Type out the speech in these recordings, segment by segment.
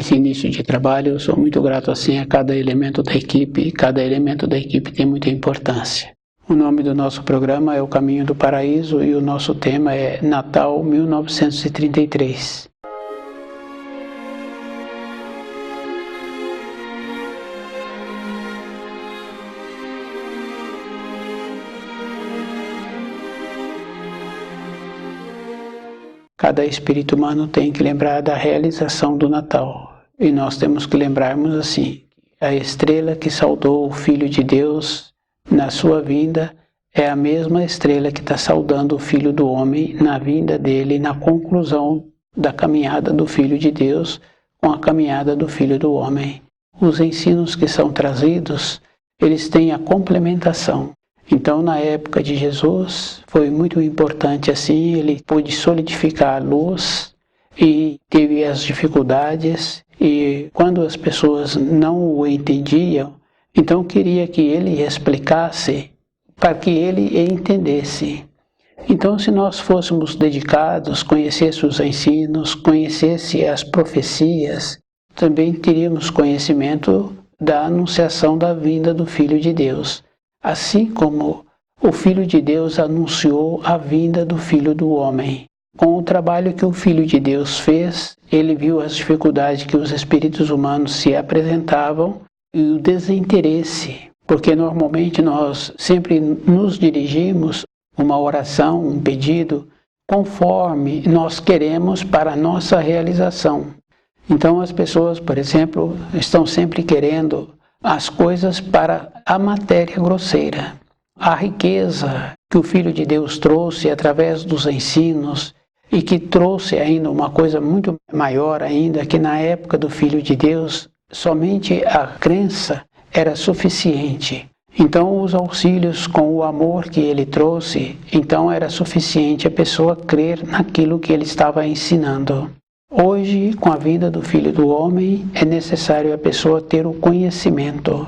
nesse início de trabalho, eu sou muito grato assim a cada elemento da equipe, cada elemento da equipe tem muita importância. O nome do nosso programa é O Caminho do Paraíso e o nosso tema é Natal 1933. Cada espírito humano tem que lembrar da realização do Natal. E nós temos que lembrarmos assim, a estrela que saudou o Filho de Deus na sua vinda é a mesma estrela que está saudando o Filho do Homem na vinda dele, na conclusão da caminhada do Filho de Deus com a caminhada do Filho do Homem. Os ensinos que são trazidos, eles têm a complementação. Então, na época de Jesus, foi muito importante assim, ele pôde solidificar a luz e teve as dificuldades, e quando as pessoas não o entendiam, então queria que ele explicasse para que ele entendesse. Então, se nós fôssemos dedicados, conhecesse os ensinos, conhecesse as profecias, também teríamos conhecimento da anunciação da vinda do Filho de Deus. Assim como o Filho de Deus anunciou a vinda do Filho do Homem. Com o trabalho que o Filho de Deus fez, ele viu as dificuldades que os espíritos humanos se apresentavam e o desinteresse, porque normalmente nós sempre nos dirigimos uma oração, um pedido, conforme nós queremos para a nossa realização. Então as pessoas, por exemplo, estão sempre querendo as coisas para a matéria grosseira. A riqueza que o Filho de Deus trouxe através dos ensinos e que trouxe ainda uma coisa muito maior ainda, que na época do Filho de Deus, somente a crença era suficiente. Então os auxílios com o amor que ele trouxe, então era suficiente a pessoa crer naquilo que ele estava ensinando. Hoje, com a vinda do Filho do Homem, é necessário a pessoa ter o conhecimento.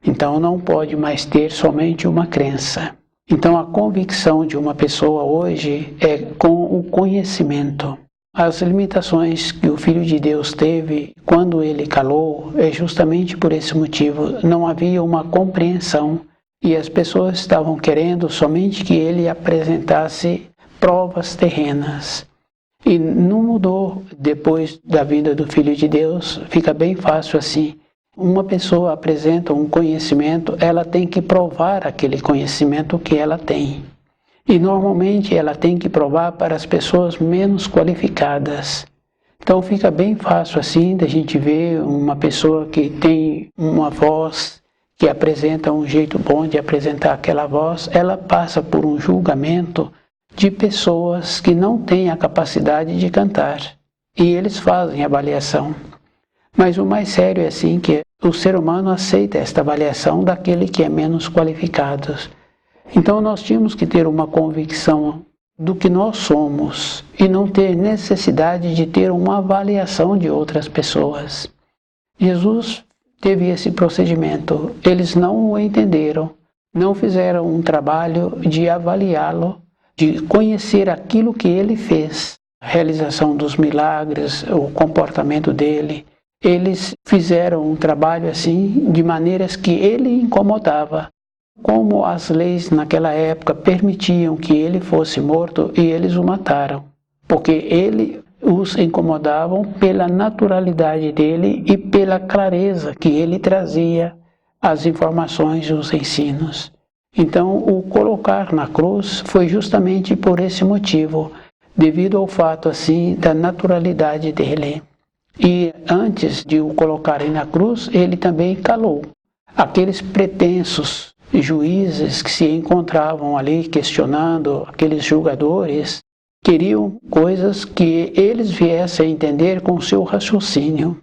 Então não pode mais ter somente uma crença. Então a convicção de uma pessoa hoje é com o conhecimento. As limitações que o Filho de Deus teve quando ele calou é justamente por esse motivo. Não havia uma compreensão e as pessoas estavam querendo somente que ele apresentasse provas terrenas. E não mudou depois da vinda do Filho de Deus, fica bem fácil assim. Uma pessoa apresenta um conhecimento, ela tem que provar aquele conhecimento que ela tem. E normalmente ela tem que provar para as pessoas menos qualificadas. Então fica bem fácil assim da gente ver uma pessoa que tem uma voz, que apresenta um jeito bom de apresentar aquela voz, ela passa por um julgamento de pessoas que não têm a capacidade de cantar. E eles fazem avaliação. Mas o mais sério é assim que o ser humano aceita esta avaliação daquele que é menos qualificado. Então nós tínhamos que ter uma convicção do que nós somos e não ter necessidade de ter uma avaliação de outras pessoas. Jesus teve esse procedimento. Eles não o entenderam, não fizeram um trabalho de avaliá-lo, de conhecer aquilo que ele fez, a realização dos milagres, o comportamento dele. Eles fizeram um trabalho assim, de maneiras que ele incomodava. Como as leis naquela época permitiam que ele fosse morto e eles o mataram, porque ele os incomodavam pela naturalidade dele e pela clareza que ele trazia as informações e os ensinos. Então, o colocar na cruz foi justamente por esse motivo, devido ao fato assim da naturalidade dele. E antes de o colocarem na cruz, ele também calou. Aqueles pretensos juízes que se encontravam ali questionando, aqueles julgadores, queriam coisas que eles viessem a entender com o seu raciocínio.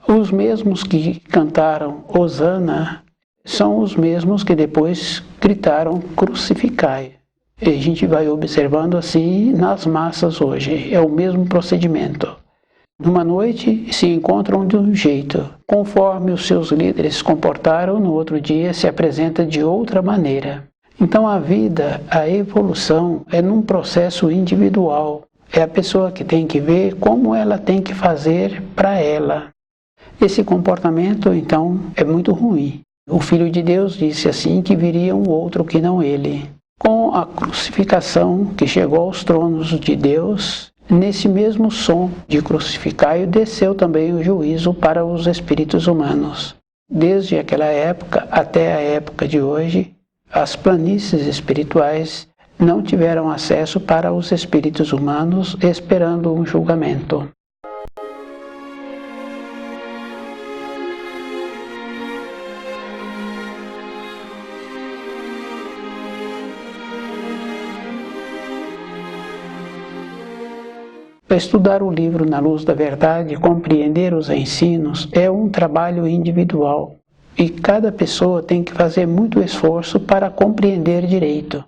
Os mesmos que cantaram Hosana são os mesmos que depois gritaram crucificai. E a gente vai observando assim nas massas hoje, é o mesmo procedimento. Numa noite se encontram de um jeito, conforme os seus líderes se comportaram, no outro dia se apresenta de outra maneira. Então a vida, a evolução é num processo individual. É a pessoa que tem que ver como ela tem que fazer para ela. Esse comportamento, então, é muito ruim. O Filho de Deus disse assim que viria um outro que não ele. Com a crucificação que chegou aos tronos de Deus, nesse mesmo som de crucificai desceu também o juízo para os espíritos humanos. Desde aquela época até a época de hoje, as planícies espirituais não tiveram acesso para os espíritos humanos esperando um julgamento. Estudar o livro na luz da verdade e compreender os ensinos é um trabalho individual e cada pessoa tem que fazer muito esforço para compreender direito,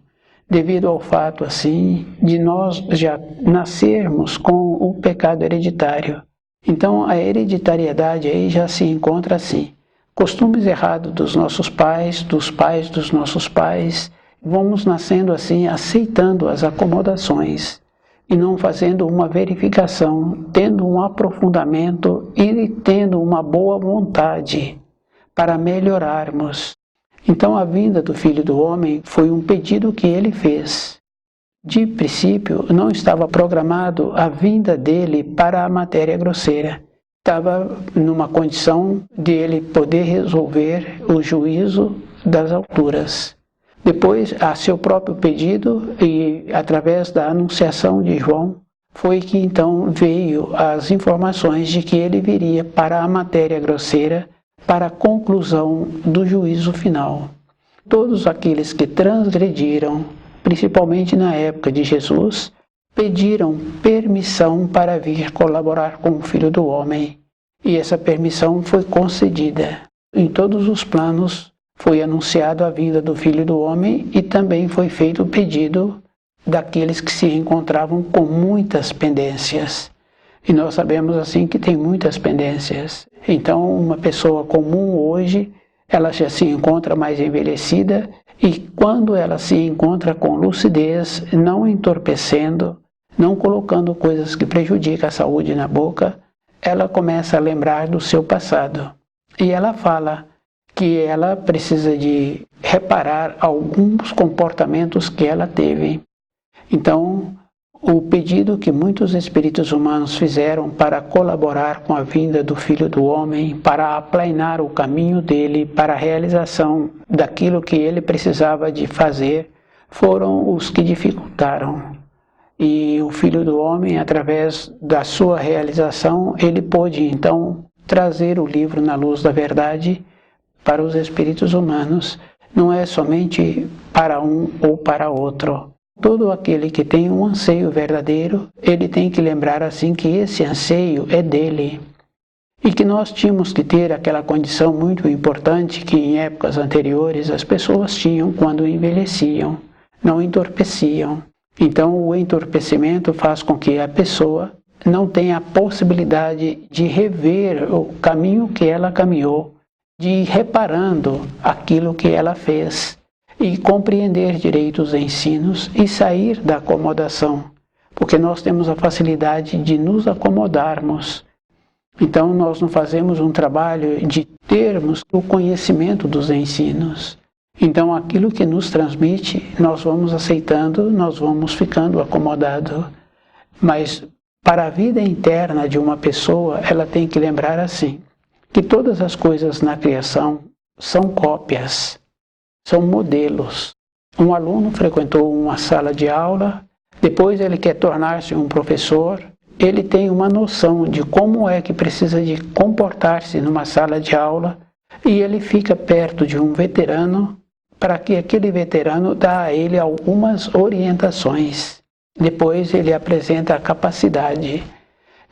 devido ao fato, assim, de nós já nascermos com o pecado hereditário. Então, a hereditariedade aí já se encontra assim. Costumes errados dos nossos pais, dos pais dos nossos pais, vamos nascendo assim, aceitando as acomodações e não fazendo uma verificação, tendo um aprofundamento e tendo uma boa vontade para melhorarmos. Então a vinda do Filho do Homem foi um pedido que ele fez. De princípio, não estava programado a vinda dele para a matéria grosseira. Estava numa condição de ele poder resolver o juízo das alturas. Depois, a seu próprio pedido e através da anunciação de João, foi que então veio as informações de que ele viria para a matéria grosseira, para a conclusão do juízo final. Todos aqueles que transgrediram, principalmente na época de Jesus, pediram permissão para vir colaborar com o Filho do Homem. E essa permissão foi concedida. Em todos os planos foi anunciado a vinda do Filho do Homem e também foi feito o pedido daqueles que se encontravam com muitas pendências. E nós sabemos assim que tem muitas pendências. Então uma pessoa comum hoje, ela já se encontra mais envelhecida e quando ela se encontra com lucidez, não entorpecendo, não colocando coisas que prejudicam a saúde na boca, ela começa a lembrar do seu passado. E ela fala que ela precisa de reparar alguns comportamentos que ela teve. Então, o pedido que muitos espíritos humanos fizeram para colaborar com a vinda do Filho do Homem, para aplainar o caminho dele, para a realização daquilo que ele precisava de fazer, foram os que dificultaram. E o Filho do Homem, através da sua realização, ele pôde então trazer o livro na luz da verdade para os espíritos humanos, não é somente para um ou para outro. Todo aquele que tem um anseio verdadeiro, ele tem que lembrar assim que esse anseio é dele. E que nós tínhamos que ter aquela condição muito importante que em épocas anteriores as pessoas tinham quando envelheciam, não entorpeciam. Então o entorpecimento faz com que a pessoa não tenha a possibilidade de rever o caminho que ela caminhou, de ir reparando aquilo que ela fez e compreender direito os ensinos e sair da acomodação, porque nós temos a facilidade de nos acomodarmos. Então nós não fazemos um trabalho de termos o conhecimento dos ensinos. Então aquilo que nos transmite, nós vamos aceitando, nós vamos ficando acomodados. Mas para a vida interna de uma pessoa, ela tem que lembrar assim, que todas as coisas na criação são cópias, são modelos. Um aluno frequentou uma sala de aula, depois ele quer tornar-se um professor, ele tem uma noção de como é que precisa de comportar-se numa sala de aula e ele fica perto de um veterano para que aquele veterano dá a ele algumas orientações. Depois ele apresenta a capacidade.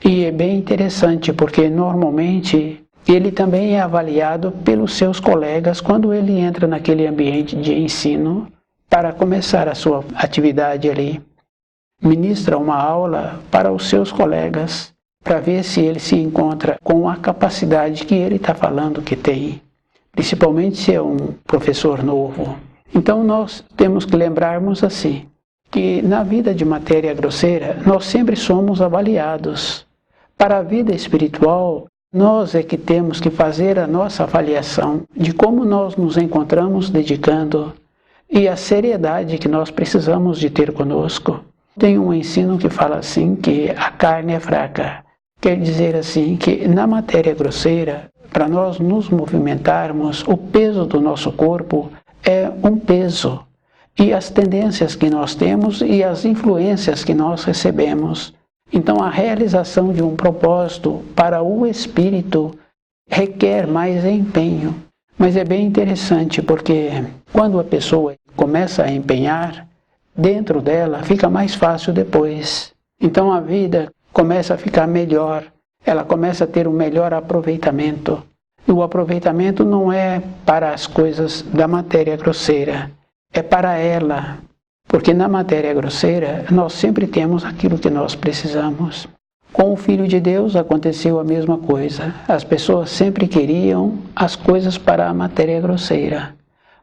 E é bem interessante porque normalmente ele também é avaliado pelos seus colegas quando ele entra naquele ambiente de ensino para começar a sua atividade ali. Ministra uma aula para os seus colegas para ver se ele se encontra com a capacidade que ele está falando que tem, principalmente se é um professor novo. Então nós temos que lembrarmos assim, que na vida de matéria grosseira nós sempre somos avaliados. Para a vida espiritual, Nós é que temos que fazer a nossa avaliação de como nós nos encontramos dedicando e a seriedade que nós precisamos de ter conosco. Tem um ensino que fala assim que a carne é fraca. Quer dizer assim que na matéria grosseira, para nós nos movimentarmos, o peso do nosso corpo é um peso. E as tendências que nós temos e as influências que nós recebemos. Então a realização de um propósito para o espírito requer mais empenho. Mas é bem interessante porque quando a pessoa começa a empenhar, dentro dela fica mais fácil depois. Então a vida começa a ficar melhor, ela começa a ter um melhor aproveitamento. E o aproveitamento não é para as coisas da matéria grosseira, é para ela. Porque na matéria grosseira nós sempre temos aquilo que nós precisamos. Com o Filho de Deus aconteceu a mesma coisa. As pessoas sempre queriam as coisas para a matéria grosseira.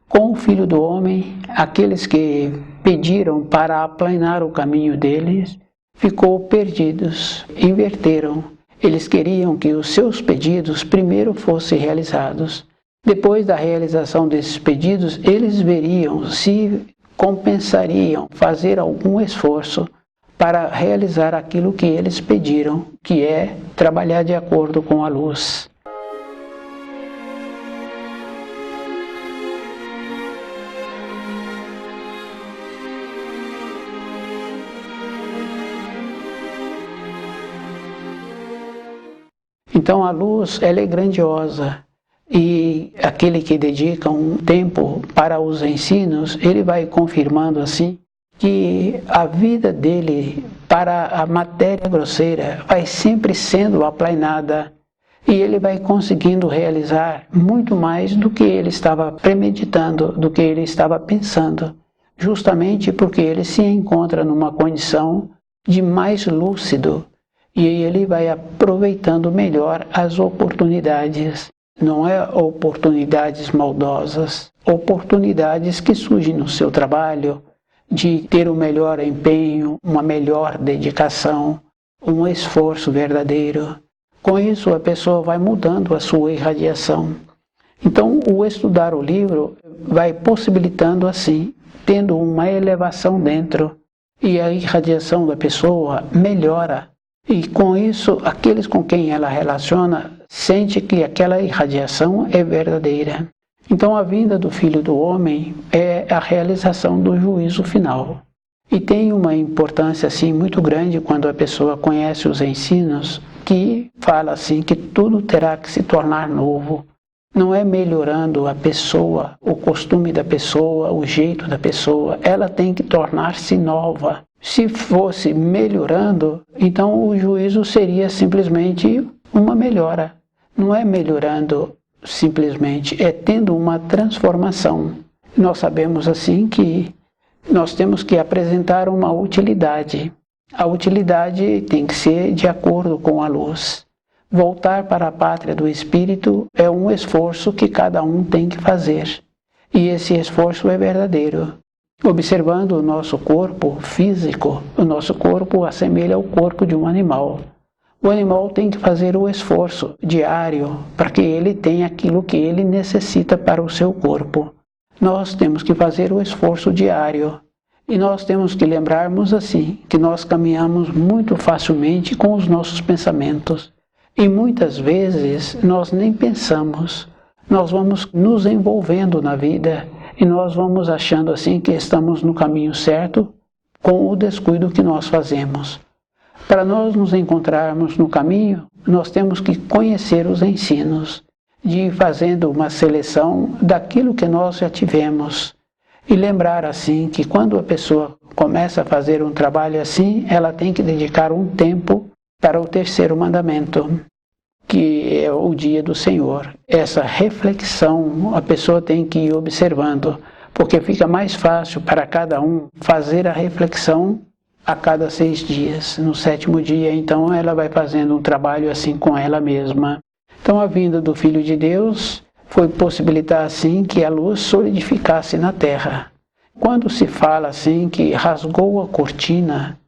Com o Filho do Homem, aqueles que pediram para aplanar o caminho deles, ficou perdidos, inverteram. Eles queriam que os seus pedidos primeiro fossem realizados. Depois da realização desses pedidos, eles veriam se compensariam fazer algum esforço para realizar aquilo que eles pediram, que é trabalhar de acordo com a luz. Então a luz, ela é grandiosa. E aquele que dedica um tempo para os ensinos, ele vai confirmando assim que a vida dele para a matéria grosseira vai sempre sendo aplainada e ele vai conseguindo realizar muito mais do que ele estava premeditando, do que ele estava pensando, justamente porque ele se encontra numa condição de mais lúcido e ele vai aproveitando melhor as oportunidades. Não é oportunidades maldosas, oportunidades que surgem no seu trabalho, de ter um melhor empenho, uma melhor dedicação, um esforço verdadeiro. Com isso, a pessoa vai mudando a sua irradiação. Então, o estudar o livro vai possibilitando assim, tendo uma elevação dentro, e a irradiação da pessoa melhora. E com isso, aqueles com quem ela relaciona sente que aquela irradiação é verdadeira. Então a vinda do Filho do Homem é a realização do juízo final. E tem uma importância assim muito grande quando a pessoa conhece os ensinos, que fala assim que tudo terá que se tornar novo. Não é melhorando a pessoa, o costume da pessoa, o jeito da pessoa, ela tem que tornar-se nova. Se fosse melhorando, então o juízo seria simplesmente uma melhora. Não é melhorando simplesmente, é tendo uma transformação. Nós sabemos assim que nós temos que apresentar uma utilidade. A utilidade tem que ser de acordo com a luz. Voltar para a pátria do Espírito é um esforço que cada um tem que fazer. E esse esforço é verdadeiro. Observando o nosso corpo físico, o nosso corpo assemelha ao corpo de um animal. O animal tem que fazer o esforço diário para que ele tenha aquilo que ele necessita para o seu corpo. Nós temos que fazer o esforço diário. E nós temos que lembrarmos assim, que nós caminhamos muito facilmente com os nossos pensamentos. E muitas vezes nós nem pensamos. Nós vamos nos envolvendo na vida e nós vamos achando assim que estamos no caminho certo com o descuido que nós fazemos. Para nós nos encontrarmos no caminho, nós temos que conhecer os ensinos, de ir fazendo uma seleção daquilo que nós já tivemos. E lembrar assim que quando a pessoa começa a fazer um trabalho assim, ela tem que dedicar um tempo para o terceiro mandamento, que é o dia do Senhor. Essa reflexão a pessoa tem que ir observando, porque fica mais fácil para cada um fazer a reflexão a cada 6 dias. No 7º dia, então, ela vai fazendo um trabalho assim com ela mesma. Então, a vinda do Filho de Deus foi possibilitar assim que a luz solidificasse na terra. Quando se fala assim que rasgou a cortina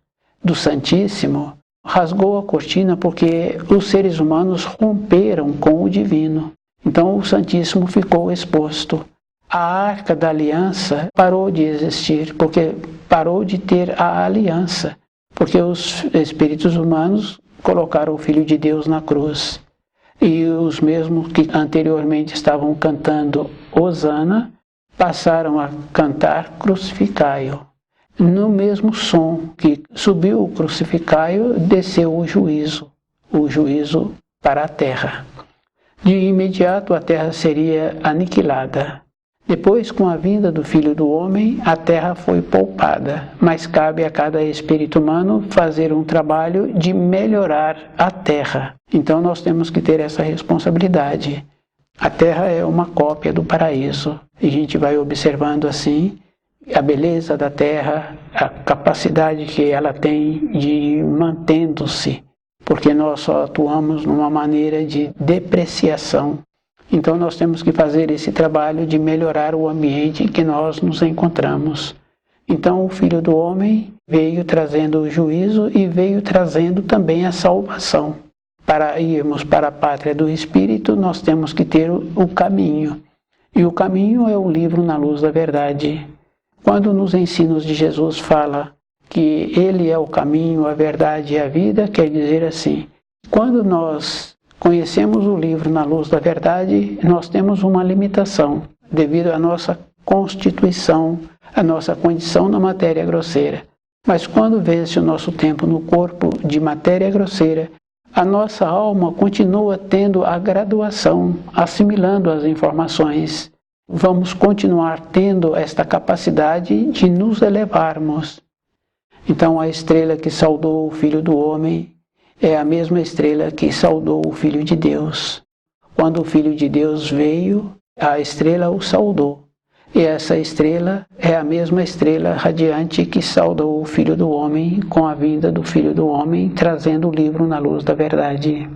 do Santíssimo, rasgou a cortina porque os seres humanos romperam com o divino. Então o Santíssimo ficou exposto. A Arca da Aliança parou de existir, porque parou de ter a aliança, porque os espíritos humanos colocaram o Filho de Deus na cruz. E os mesmos que anteriormente estavam cantando Hosana, passaram a cantar Crucificai-o. No mesmo som que subiu o Crucificai-o, desceu o juízo para a terra. De imediato a terra seria aniquilada. Depois, com a vinda do Filho do Homem, a terra foi poupada, mas cabe a cada espírito humano fazer um trabalho de melhorar a terra. Então nós temos que ter essa responsabilidade. A terra é uma cópia do paraíso, e a gente vai observando assim a beleza da terra, a capacidade que ela tem de ir mantendo-se, porque nós só atuamos numa maneira de depreciação. Então nós temos que fazer esse trabalho de melhorar o ambiente em que nós nos encontramos. Então o Filho do Homem veio trazendo o juízo e veio trazendo também a salvação. Para irmos para a pátria do Espírito, nós temos que ter o caminho. E o caminho é o livro Na Luz da Verdade. Quando nos ensinos de Jesus fala que Ele é o caminho, a verdade e a vida, quer dizer assim, quando nós conhecemos o livro Na Luz da Verdade, nós temos uma limitação, devido à nossa constituição, à nossa condição na matéria grosseira. Mas quando vence o nosso tempo no corpo de matéria grosseira, a nossa alma continua tendo a graduação, assimilando as informações. Vamos continuar tendo esta capacidade de nos elevarmos. Então a estrela que saudou o Filho do Homem é a mesma estrela que saudou o Filho de Deus. Quando o Filho de Deus veio, a estrela o saudou. E essa estrela é a mesma estrela radiante que saudou o Filho do Homem com a vinda do Filho do Homem, trazendo o livro Na Luz da Verdade.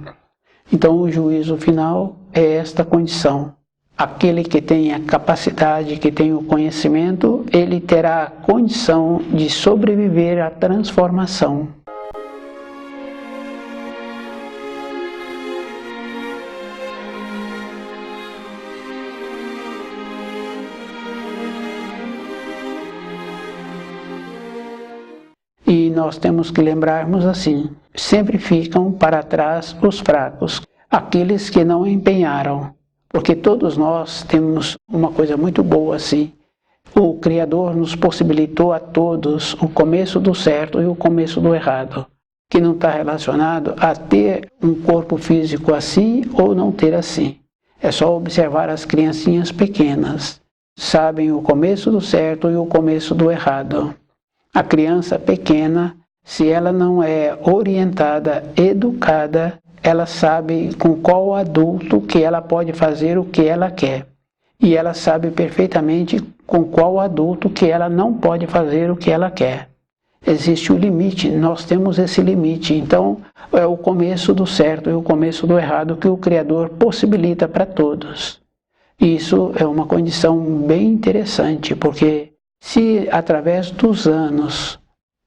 Então o juízo final é esta condição. Aquele que tem a capacidade, que tem o conhecimento, ele terá a condição de sobreviver à transformação. E nós temos que lembrarmos assim, sempre ficam para trás os fracos, aqueles que não empenharam, porque todos nós temos uma coisa muito boa assim, o Criador nos possibilitou a todos o começo do certo e o começo do errado, que não está relacionado a ter um corpo físico assim ou não ter assim. É só observar as criancinhas pequenas, sabem o começo do certo e o começo do errado. A criança pequena, se ela não é orientada, educada, ela sabe com qual adulto que ela pode fazer o que ela quer. E ela sabe perfeitamente com qual adulto que ela não pode fazer o que ela quer. Existe o limite, nós temos esse limite. Então, é o começo do certo e o começo do errado que o Criador possibilita para todos. Isso é uma condição bem interessante, porque se através dos anos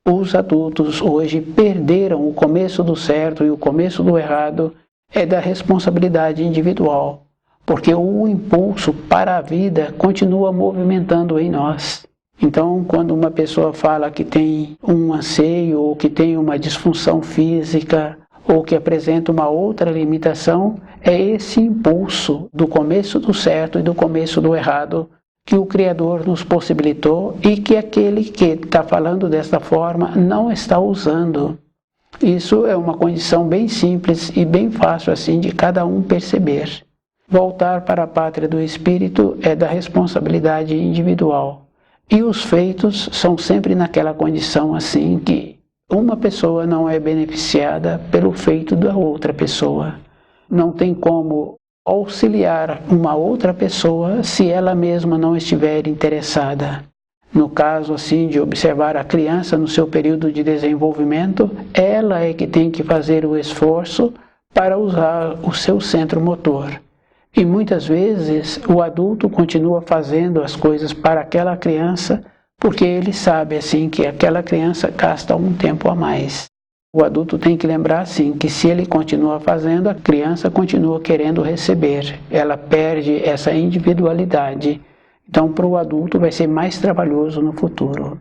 os adultos hoje perderam o começo do certo e o começo do errado, é da responsabilidade individual, porque o impulso para a vida continua movimentando em nós. Então, quando uma pessoa fala que tem um anseio, ou que tem uma disfunção física, ou que apresenta uma outra limitação, é esse impulso do começo do certo e do começo do errado que o Criador nos possibilitou e que aquele que está falando desta forma não está usando. Isso é uma condição bem simples e bem fácil assim de cada um perceber. Voltar para a pátria do Espírito é da responsabilidade individual. E os feitos são sempre naquela condição assim que uma pessoa não é beneficiada pelo feito da outra pessoa. Não tem como auxiliar uma outra pessoa se ela mesma não estiver interessada. No caso assim de observar a criança no seu período de desenvolvimento, ela é que tem que fazer o esforço para usar o seu centro motor. E muitas vezes o adulto continua fazendo as coisas para aquela criança porque ele sabe assim que aquela criança gasta um tempo a mais. O adulto tem que lembrar, sim, que se ele continua fazendo, a criança continua querendo receber. Ela perde essa individualidade. Então, para o adulto vai ser mais trabalhoso no futuro.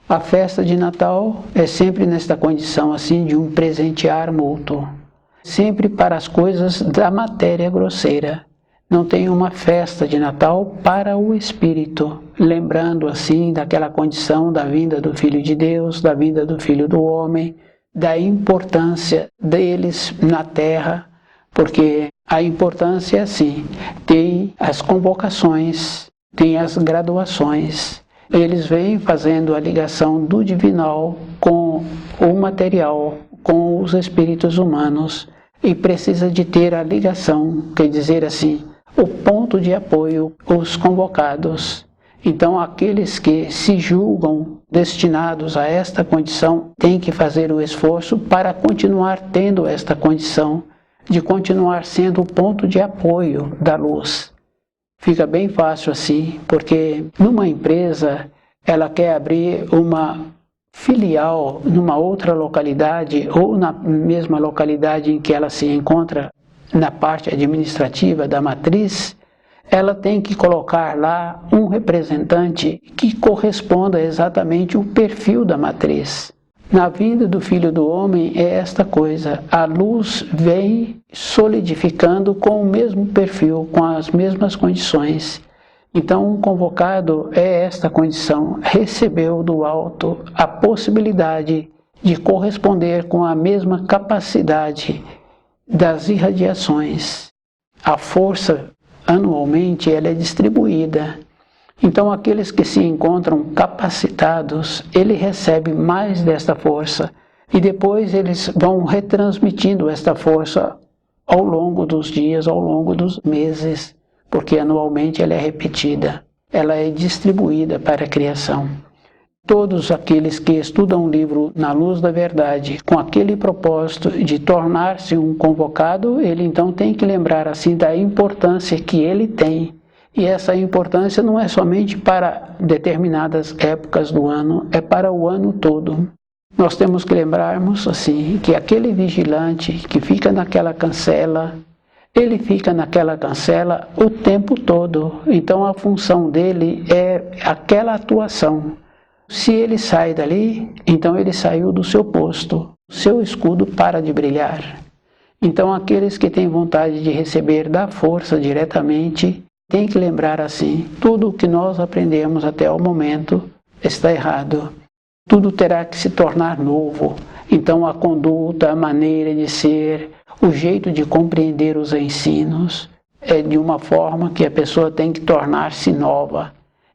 A festa de Natal é sempre nesta condição, assim, de um presentear mútuo. Sempre para as coisas da matéria grosseira. Não tem uma festa de Natal para o Espírito, lembrando, assim, daquela condição da vinda do Filho de Deus, da vinda do Filho do Homem, da importância deles na terra, porque a importância é assim, tem as convocações, tem as graduações, eles vêm fazendo a ligação do divinal com o material, com os espíritos humanos, e precisa de ter a ligação, quer dizer assim, o ponto de apoio, os convocados. Então, aqueles que se julgam destinados a esta condição têm que fazer o esforço para continuar tendo esta condição, de continuar sendo o ponto de apoio da luz. Fica bem fácil assim, porque numa empresa ela quer abrir uma filial numa outra localidade ou na mesma localidade em que ela se encontra na parte administrativa da matriz, ela tem que colocar lá um representante que corresponda exatamente ao perfil da matriz. Na vinda do Filho do Homem é esta coisa, a luz vem solidificando com o mesmo perfil, com as mesmas condições. Então, um convocado é esta condição, recebeu do alto a possibilidade de corresponder com a mesma capacidade das irradiações. A força anualmente ela é distribuída. Então, aqueles que se encontram capacitados, ele recebe mais desta força e depois eles vão retransmitindo esta força ao longo dos dias, ao longo dos meses, porque anualmente ela é repetida, ela é distribuída para a criação. Todos aqueles que estudam o livro na luz da verdade, com aquele propósito de tornar-se um convocado, ele então tem que lembrar assim da importância que ele tem. E essa importância não é somente para determinadas épocas do ano, é para o ano todo. Nós temos que lembrarmos assim que aquele vigilante que fica naquela cancela, ele fica naquela cancela o tempo todo. Então a função dele é aquela atuação. Se ele sai dali, então ele saiu do seu posto, seu escudo para de brilhar. Então aqueles que têm vontade de receber da força diretamente, têm que lembrar assim, tudo o que nós aprendemos até o momento está errado. Tudo terá que se tornar novo. Então a conduta, a maneira de ser, o jeito de compreender os ensinos é de uma forma que a pessoa tem que tornar-se nova.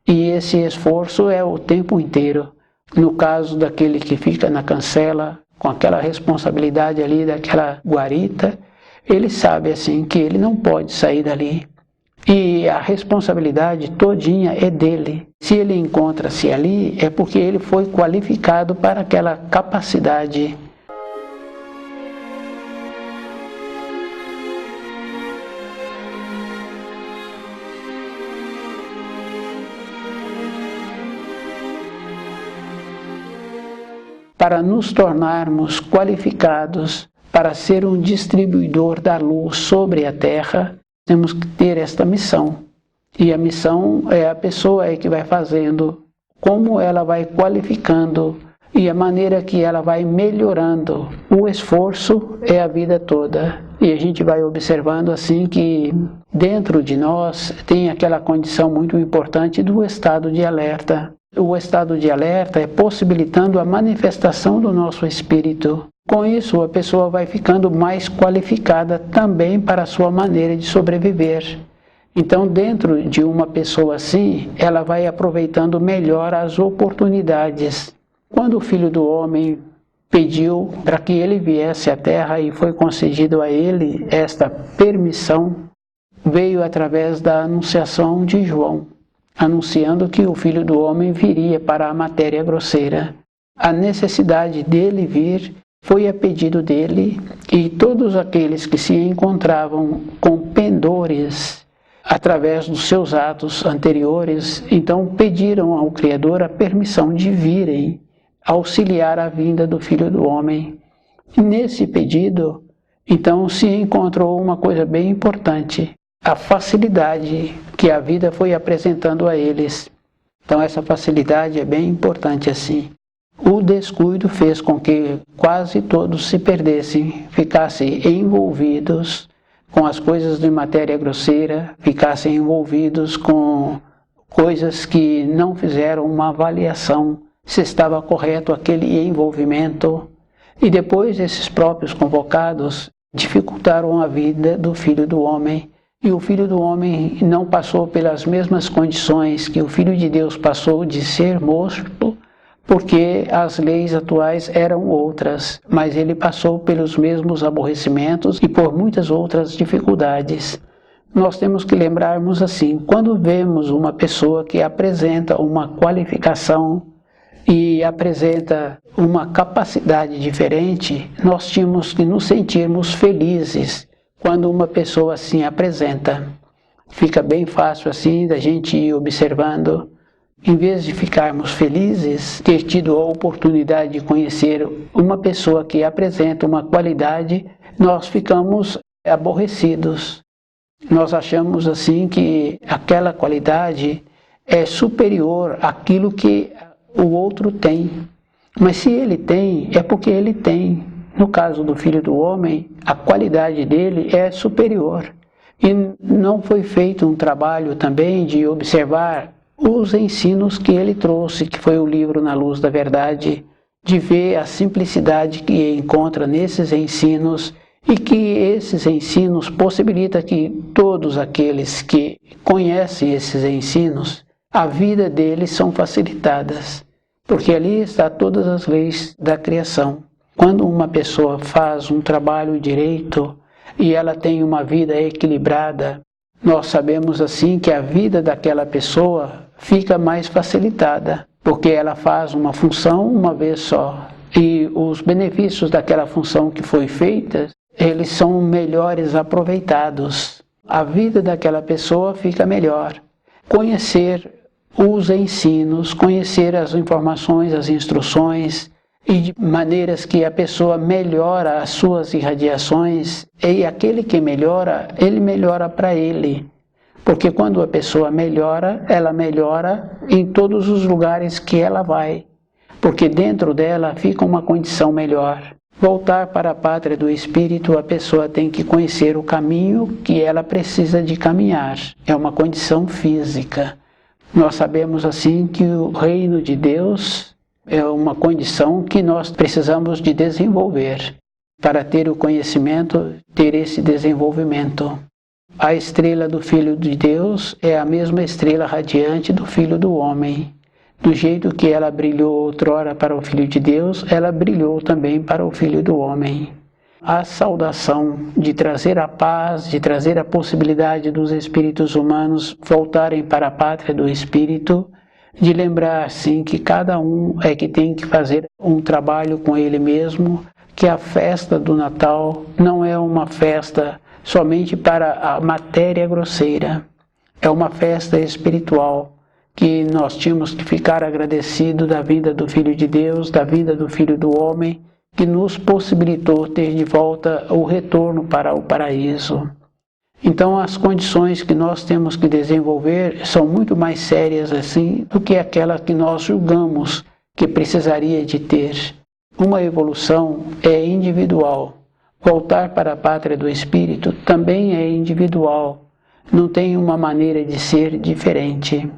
E esse esforço é o tempo inteiro. No caso daquele que fica na cancela, com aquela responsabilidade ali daquela guarita, ele sabe assim que ele não pode sair dali. E a responsabilidade todinha é dele. Se ele encontra-se ali, é porque ele foi qualificado para aquela capacidade. Para nos tornarmos qualificados para ser um distribuidor da luz sobre a Terra, temos que ter esta missão. E a missão é a pessoa aí que vai fazendo, como ela vai qualificando e a maneira que ela vai melhorando. O esforço é a vida toda. E a gente vai observando assim que dentro de nós tem aquela condição muito importante do estado de alerta. O estado de alerta é possibilitando a manifestação do nosso espírito. Com isso, a pessoa vai ficando mais qualificada também para a sua maneira de sobreviver. Então, dentro de uma pessoa assim, ela vai aproveitando melhor as oportunidades. Quando o Filho do Homem pediu para que ele viesse à Terra e foi concedido a ele esta permissão, veio através da anunciação de João, anunciando que o Filho do Homem viria para a matéria grosseira. A necessidade dele vir foi a pedido dele, e todos aqueles que se encontravam com pendores através dos seus atos anteriores, então pediram ao Criador a permissão de virem auxiliar a vinda do Filho do Homem, E nesse pedido, então, se encontrou uma coisa bem importante, a facilidade que a vida foi apresentando a eles. Então, essa facilidade é bem importante assim. O descuido fez com que quase todos se perdessem, ficassem envolvidos com as coisas de matéria grosseira, ficassem envolvidos com coisas que não fizeram uma avaliação se estava correto aquele envolvimento. E depois esses próprios convocados dificultaram a vida do Filho do Homem. E o Filho do Homem não passou pelas mesmas condições que o Filho de Deus passou de ser morto, porque as leis atuais eram outras, mas ele passou pelos mesmos aborrecimentos e por muitas outras dificuldades. Nós temos que lembrarmos assim, quando vemos uma pessoa que apresenta uma qualificação e apresenta uma capacidade diferente, nós temos que nos sentirmos felizes quando uma pessoa assim apresenta. Fica bem fácil assim da gente ir observando. Em vez de ficarmos felizes, ter tido a oportunidade de conhecer uma pessoa que apresenta uma qualidade, nós ficamos aborrecidos. Nós achamos assim que aquela qualidade é superior àquilo que o outro tem. Mas se ele tem, é porque ele tem. No caso do Filho do Homem, a qualidade dele é superior. E não foi feito um trabalho também de observar os ensinos que ele trouxe, que foi o livro Na Luz da Verdade, de ver a simplicidade que encontra nesses ensinos e que esses ensinos possibilitam que todos aqueles que conhecem esses ensinos, a vida deles são facilitadas, porque ali está todas as leis da criação. Quando uma pessoa faz um trabalho direito e ela tem uma vida equilibrada, nós sabemos assim que a vida daquela pessoa fica mais facilitada, porque ela faz uma função uma vez só. E os benefícios daquela função que foi feita, eles são melhores aproveitados. A vida daquela pessoa fica melhor. Conhecer os ensinos, conhecer as informações, as instruções, e de maneiras que a pessoa melhora as suas irradiações, e aquele que melhora, ele melhora para ele. Porque quando a pessoa melhora, ela melhora em todos os lugares que ela vai. Porque dentro dela fica uma condição melhor. Voltar para a pátria do Espírito, a pessoa tem que conhecer o caminho que ela precisa de caminhar. É uma condição física. Nós sabemos assim que o reino de Deus é uma condição que nós precisamos de desenvolver. Para ter o conhecimento, ter esse desenvolvimento. A estrela do Filho de Deus é a mesma estrela radiante do Filho do Homem. Do jeito que ela brilhou outrora para o Filho de Deus, ela brilhou também para o Filho do Homem. A saudação de trazer a paz, de trazer a possibilidade dos espíritos humanos voltarem para a pátria do Espírito, de lembrar, sim, que cada um é que tem que fazer um trabalho com ele mesmo, que a festa do Natal não é uma festa somente para a matéria grosseira, é uma festa espiritual, que nós tínhamos que ficar agradecidos da vinda do Filho de Deus, da vinda do Filho do Homem, que nos possibilitou ter de volta o retorno para o paraíso. Então as condições que nós temos que desenvolver são muito mais sérias assim do que aquela que nós julgamos que precisaria de ter. Uma evolução é individual. Voltar para a pátria do Espírito também é individual. Não tem uma maneira de ser diferente.